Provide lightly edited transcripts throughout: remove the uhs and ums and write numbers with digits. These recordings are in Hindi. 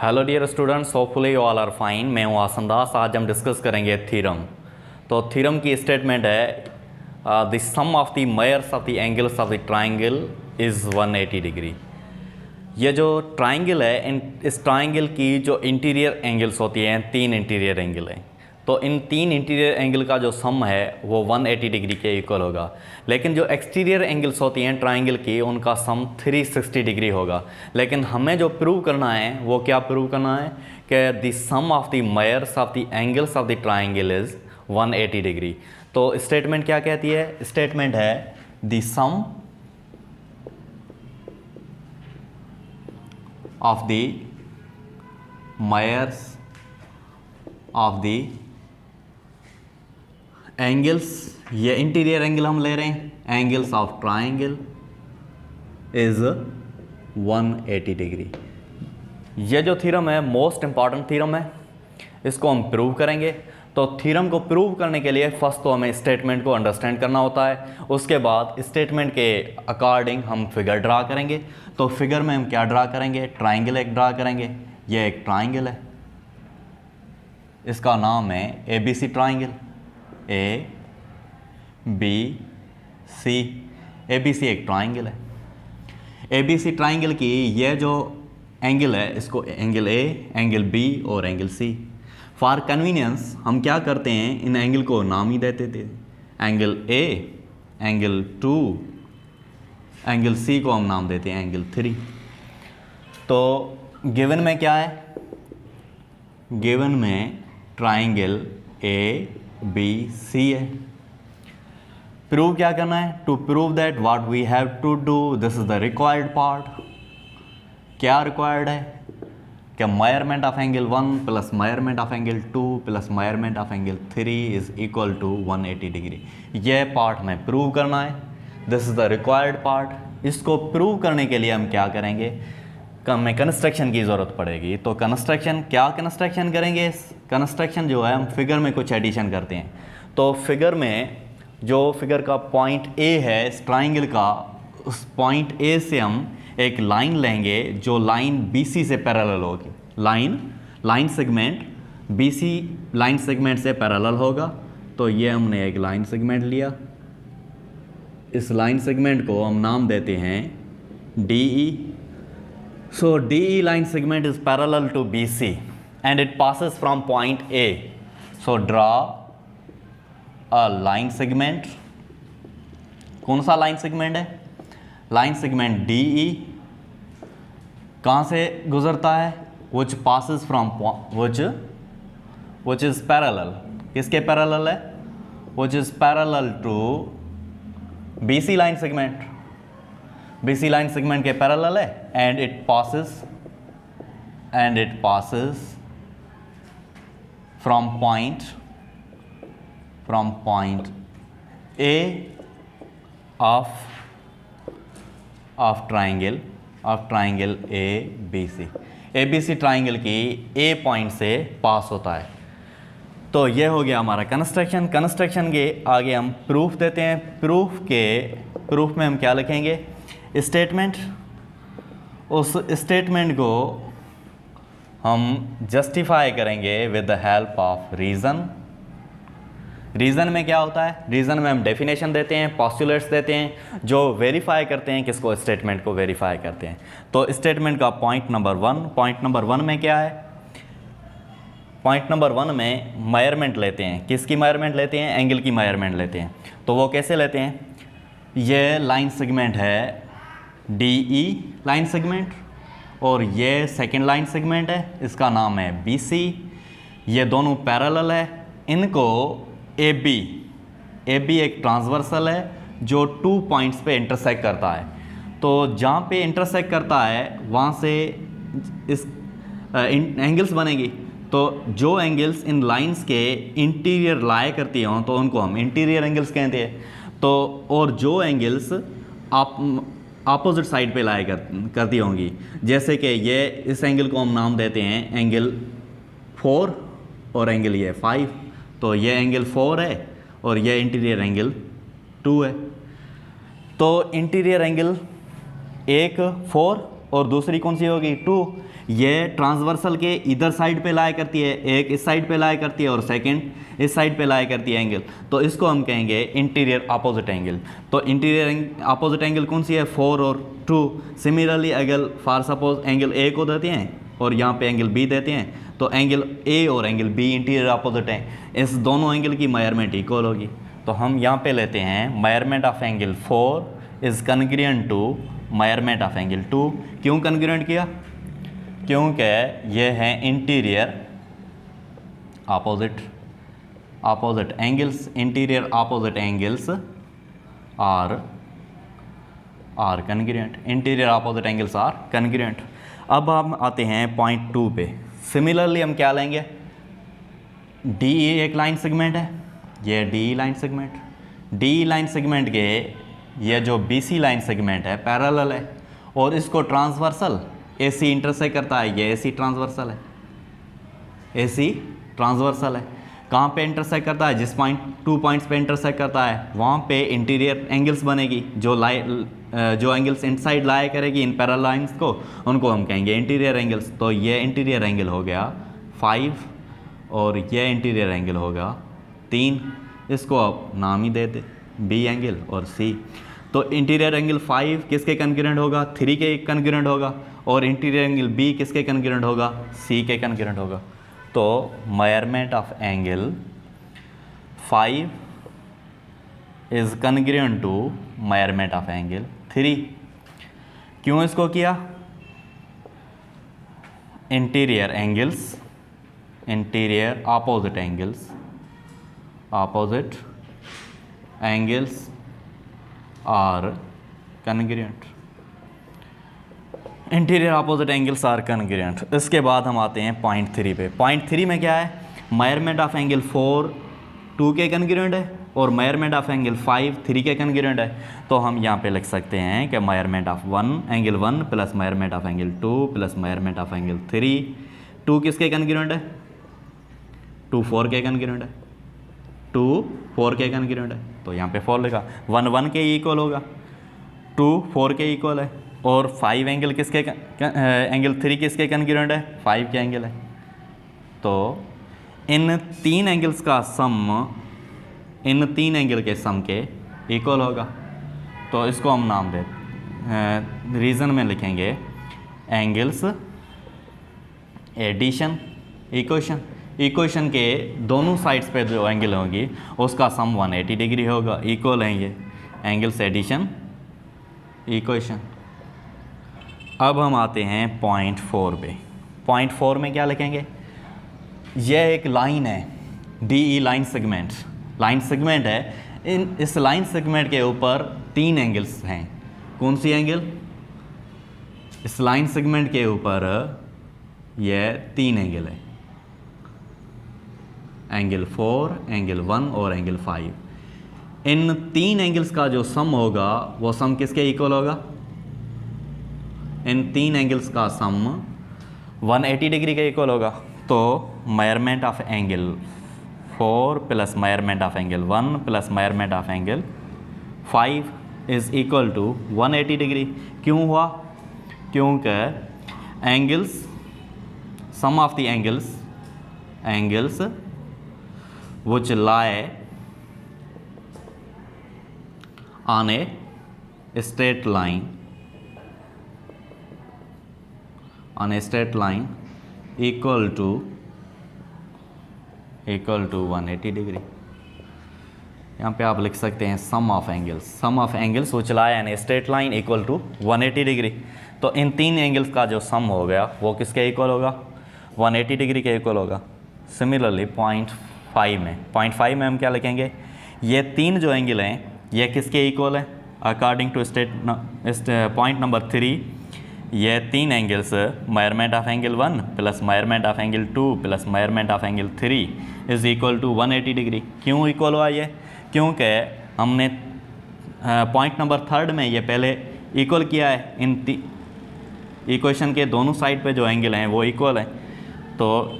Hello dear students, hopefully all are fine. मैं हूँ आसन दास। आज हम डिस्कस करेंगे थ्योरम। तो थ्योरम की स्टेटमेंट है the sum of the measures of the angles of the triangle is 180 degree. ये जो ट्राइंगल है, इस ट्राइंगल की जो इंटीरियर एंगल्स होती हैं, 3 इंटीरियर एंगल हैं। तो इन 3 इंटीरियर एंगल का जो सम है वो 180 डिग्री के इक्वल होगा। लेकिन जो एक्सटीरियर एंगल्स होती हैं ट्राइंगल की, उनका सम 360 डिग्री होगा। लेकिन हमें जो प्रूव करना है वो क्या प्रूव करना है कि the sum of the measures of the angles of the triangle is 180 degree. तो स्टेटमेंट क्या कहती है? स्टेटमेंट है the sum of the measures of the angles, ये इंटीरियर एंगल हम ले रहे हैं, angles of triangle is 180 degree. ये जो थ्योरम है मोस्ट इंपॉर्टेंट थ्योरम है, इसको हम प्रूव करेंगे। तो थ्योरम को प्रूव करने के लिए फर्स्ट तो हमें स्टेटमेंट को अंडरस्टैंड करना होता है, उसके बाद स्टेटमेंट के अकॉर्डिंग हम फिगर ड्रा करेंगे। तो फिगर में हम क्या ड्रा करेंगे? ट्राइंगल एक ड्रा करेंगे। ये एक ट्राइंगल है, इसका नाम है ABC ट्राइंगल, ABC। ABC एक ट्राइंगल है। ABC ट्राइंगल की ये जो एंगल है, इसको एंगल A, एंगल B और एंगल C। फॉर कन्वीनियंस हम क्या करते हैं, इन एंगल को नाम ही देते थे। Angle A, angle 2, angle C को हम नाम देते हैं एंगल 3। तो गिवन में क्या है? गिवन में ट्राइंगल ABC है। प्रूव क्या करना है? To prove that what we have to do, this is the required part. क्या रिक्वायर्ड है? कि measurement of angle 1 plus measurement of angle 2 plus measurement of angle 3 is equal to 180 degree. यह पार्ट हमें प्रूव करना है। This is the required part. इसको प्रूव करने के लिए हम क्या करेंगे? हमें कंस्ट्रक्शन की ज़रूरत पड़ेगी। तो कंस्ट्रक्शन, क्या कंस्ट्रक्शन करेंगे? कंस्ट्रक्शन जो है, हम फिगर में कुछ एडिशन करते हैं। तो फिगर में जो फिगर का पॉइंट A है इस ट्राइंगल का, उस पॉइंट A से हम एक लाइन लेंगे जो लाइन BC से पैरेलल होगी। Line segment BC line segment से पैरेलल होगा। तो ये हमने एक लाइन सेगमेंट लिया। इस लाइन सेगमेंट को हम नाम देते हैं DE। So DE line segment is parallel to BC and it passes from point A। So draw a line segment. कौन सा लाइन सेगमेंट है? लाइन सेगमेंट DE कहाँ से गुजरता है? which passes from which is parallel, किसके पैरेलल है? which is parallel to BC line segment. BC line segment के पैरेलल है and it passes from point A of triangle ABC triangle की A पॉइंट से पास होता है। तो ये हो गया हमारा कंस्ट्रक्शन के आगे हम प्रूफ देते हैं। प्रूफ में हम क्या लिखेंगे? स्टेटमेंट। उस स्टेटमेंट को हम जस्टिफाई करेंगे with the help of reason. Reason में क्या होता है? रीज़न में हम डेफिनेशन देते हैं, पॉस्टुलेट्स देते हैं जो वेरीफाई करते हैं किसको? स्टेटमेंट को वेरीफाई करते हैं। तो स्टेटमेंट का पॉइंट नंबर 1 में क्या है? पॉइंट नंबर 1 में मेजरमेंट लेते हैं। किसकी मेजरमेंट लेते हैं? एंगल की मेजरमेंट लेते हैं। तो वो कैसे लेते हैं? ये लाइन सेगमेंट है DE लाइन सेगमेंट और ये सेकेंड लाइन सेगमेंट है, इसका नाम है BC। ये दोनों पैरेलल है। इनको AB एक ट्रांसवर्सल है जो 2 पॉइंट्स पे इंटरसेक्ट करता है। तो जहाँ पे इंटरसेक्ट करता है वहाँ से इस एंगल्स बनेगी। तो जो एंगल्स इन लाइंस के इंटीरियर लाया करती हों तो उनको हम इंटीरियर एंगल्स कहते हैं। तो और जो एंगल्स अपोजिट साइड पे लाया करती होंगी, जैसे कि ये इस एंगल को हम नाम देते हैं एंगल 4 और एंगल ये 5। तो ये एंगल 4 है और ये इंटीरियर एंगल 2 है। तो इंटीरियर एंगल एक 4 और दूसरी कौन सी होगी 2। ये ट्रांसवर्सल के इधर साइड पे लाया करती है, एक इस साइड पे लाया करती है और सेकंड इस साइड पे लाया करती है एंगल, तो इसको हम कहेंगे इंटीरियर अपोजिट एंगल। तो इंटीरियर अपोजिट एंगल कौन सी है 4 और 2। सिमिलरली अगर फॉर सपोज एंगल ए को देते हैं और यहाँ पे एंगल बी देते हैं, तो एंगल ए और एंगल बी इंटीरियर अपोजिट है, इस दोनों एंगल की मेजरमेंट इक्वल होगी। तो हम यहाँ पे लेते हैं measurement of angle 4 is congruent to measurement of angle 2। क्यों कन्ग्रुएंट किया? क्योंकि ये है interior opposite angles, interior opposite angles are congruent, interior opposite angles are congruent. अब हम आते हैं पॉइंट 2 पे। सिमिलरली हम क्या लेंगे, डी एक लाइन सेगमेंट है, ये D line segment, D line segment के ये जो बीसी लाइन सेगमेंट है पैरेलल है और इसको ट्रांसवर्सल एसी इंटरसेक्ट करता है, ये एसी ट्रांसवर्सल है, एसी ट्रांसवर्सल है। कहाँ पे इंटरसेक्ट करता है? जिस पॉइंट 2 पॉइंट्स पे इंटरसेक्ट करता है वहाँ पे इंटीरियर एंगल्स बनेगी, जो एंगल्स इनसाइड लाया करेगी इन पैरेलल लाइंस को, उनको हम कहेंगे इंटीरियर एंगल्स। तो ये इंटीरियर एंगल हो गया 5 और ये इंटीरियर एंगल होगा 3, इसको आप नाम ही देते बी एंगल और सी। तो इंटीरियर एंगल 5 किसके कन्ग्रुएंट होगा? 3 के कन्ग्रुएंट होगा, और इंटीरियर एंगल बी किसके कन्ग्रुएंट होगा? सी के कन्ग्रुएंट होगा। तो measurement of angle 5 is congruent to measurement of angle 3। क्यों इसको किया? Interior angles, interior opposite angles are congruent, interior opposite angles are congruent. इसके बाद हम आते हैं पॉइंट 3 पे। पॉइंट 3 में क्या है? मेजरमेंट ऑफ एंगल 4 2 के कन्ग्रुएंट है और मेजरमेंट ऑफ एंगल 5 3 के कन्ग्रुएंट है। तो हम यहाँ पे लिख सकते हैं कि measurement of angle 1 plus measurement of angle 2 plus measurement of angle 3। 2 किसके कन्ग्रुएंट है? 2 4 के कन्ग्रुएंट है, 2 4 के कन्ग्रुएंट है, तो यहाँ पे 4 लिखा। 1 1 के इक्वल होगा, 2 4 के इक्वल है, और 5 एंगल किसके एंगल 3 किसके कन्ग्रुएंट है? 5 के एंगल है। तो इन 3 एंगल्स का सम इन 3 एंगल के सम के इक्वल होगा। तो इसको हम नाम दे रीज़न में लिखेंगे एंगल्स एडिशन इक्वेशन। इक्वेशन के दोनों साइड्स पे जो एंगल होगी उसका सम 180 डिग्री होगा, इक्वल है ये एंगल्स एडिशन इक्वेशन। अब हम आते हैं पॉइंट 4 पे। पॉइंट 4 में क्या लिखेंगे? यह एक लाइन है, डी लाइन सेगमेंट है। इस लाइन सेगमेंट के ऊपर 3 एंगल्स हैं। कौन सी एंगल? इस लाइन सेगमेंट के ऊपर यह 3 एंगल है, एंगल 4, एंगल 1 और एंगल 5। इन 3 एंगल्स का जो सम होगा वो सम किसके इक्वल होगा? इन 3 एंगल्स का सम 180 डिग्री के इक्वल होगा। तो measurement of angle 4 plus measurement of angle 1 plus measurement of angle 5 is equal to 180 degree. क्यों हुआ? क्योंकि angles sum of the angles which lie on a straight line equal to 180 degree. यहाँ पे आप लिख सकते हैं sum of angles which lie on a straight line equal to 180 degree. तो इन 3 एंगल्स का जो सम हो गया वो किसके इक्वल होगा? 180 डिग्री के इक्वल होगा। सिमिलरली पॉइंट 5 में हम क्या लिखेंगे? ये 3 जो एंगल हैं ये किसके इक्वल है? अकॉर्डिंग टू पॉइंट नंबर 3 ये 3 angles measurement of angle 1 plus measurement of angle 2 plus measurement of angle 3 is equal to 180 degree. क्यों इक्वल हुआ ये? क्योंकि हमने पॉइंट नंबर 3 में ये पहले इक्वल किया है, इन इक्वेशन के दोनों साइड पे जो एंगल हैं वो इक्वल हैं। तो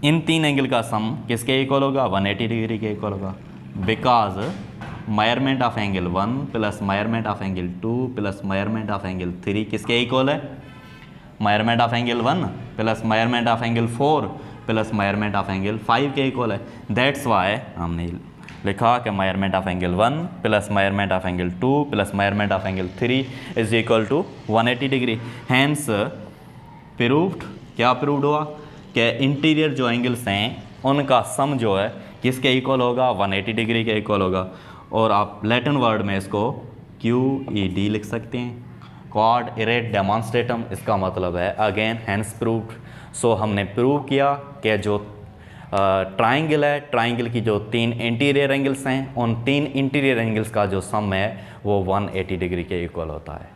इन 3 एंगल का सम किसके इक्वल होगा? 180 डिग्री के इक्वल होगा। Because measurement of angle 1 plus measurement of angle 2 plus measurement of angle 3 किसके इक्वल है? Measurement of angle 1 plus measurement of angle 4 plus measurement of angle 5 के इक्वल है। दैट्स वाई हमने लिखा कि measurement of angle 1 plus measurement of angle 2 plus measurement of angle 3 is equal to 180 degree. Hence proved, क्या प्रूव्ड हुआ कि इंटीरियर जो एंगल्स हैं उनका सम जो है किसके इक्वल होगा? 180 डिग्री के इक्वल होगा। और आप लैटिन वर्ड में इसको QED लिख सकते हैं, क्वाड इरेट डेमोन्स्ट्रेटम, इसका मतलब है अगेन हैंस प्रूव्ड। सो हमने प्रूव किया कि जो ट्राइंगल है, ट्राइंगल की जो 3 इंटीरियर एंगल्स हैं, उन 3 इंटीरियर एंगल्स का जो सम है वो 180 डिग्री के इक्वल होता है।